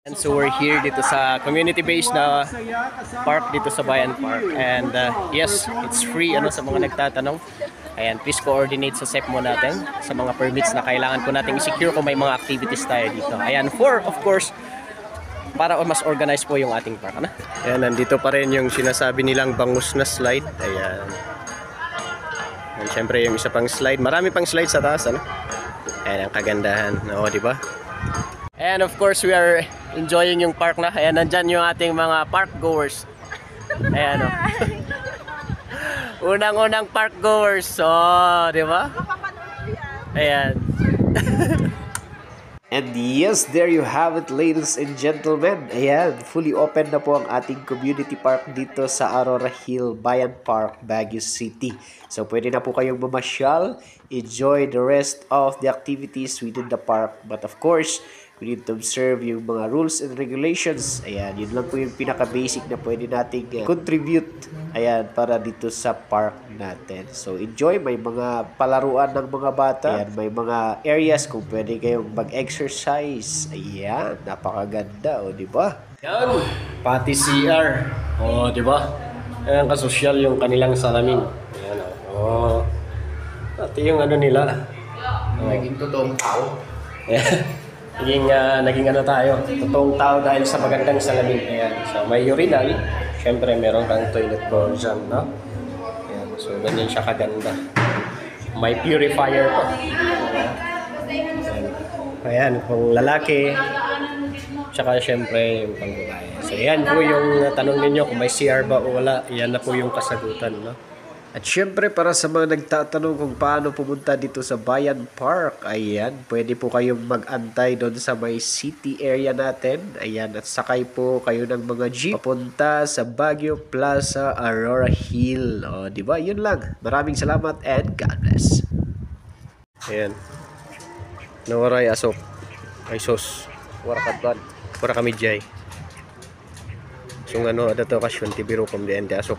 And so we're here dito sa community-based na park dito sa Bayan Park. And yes, it's free sa mga nagtatanong. Ayan, please coordinate sa SEP mo natin sa mga permits na kailangan po natin i-secure kung may mga activities tayo dito. Ayan, of course, para mas organized po yung ating park. Ayan, nandito pa rin yung sinasabi nilang bangus na slide. Ayan. And syempre yung isa pang slide. Marami pang slide sa taas. Ayan, ang kagandahan. Oo, di ba? And of course, we are enjoying yung park na. Ayan, nandyan yung ating mga park goers. Ayan, unang-unang park goers. Di ba? Ayan. And yes, there you have it, ladies and gentlemen. Ayan, fully open na po ang ating community park dito sa Aurora Hill Bayan Park, Baguio City. So pwede na po kayong mamasyal, enjoy the rest of the activities within the park. But of course, we need to observe yung mga rules and regulations. Ayan, yun lang po yung pinaka-basic na pwede nating contribute. Ayan, para dito sa park natin. So enjoy, may mga palaruan ng mga bata. Ayan, may mga areas kung pwede kayong mag-exercise. Ayan, napakaganda, di ba? Yan, pati CR. Di ba? Ayan, kasosyal yung kanilang salamin. Ayan, pati yung nila. Naging totoong tao. Ayan. Naging tayo, totoong tao dahil sa magandang salamin. Ayan. So may urinal, syempre meron kang toilet bowl dyan, no? Ayan. So ganyan siya kaganda. May purifier po. Ayan, kung lalaki, tsaka syempre yung pang babae. So ayan po yung tanong ninyo kung may CR ba o wala. Ayan na po yung kasagutan, no? At syempre para sa mga nagtatanong kung paano pumunta dito sa Bayan Park, ayan, pwede po kayong mag-antay doon sa may city area natin. Ayan, at sakay po kayo ng mga jeep papunta sa Baguio Plaza, Aurora Hill. Di ba? Yun lang. Maraming salamat and God bless. Ayan. Nawaray asok. Ay sos. Wara kami jay. So ada to kasyon tibiro kom de asok.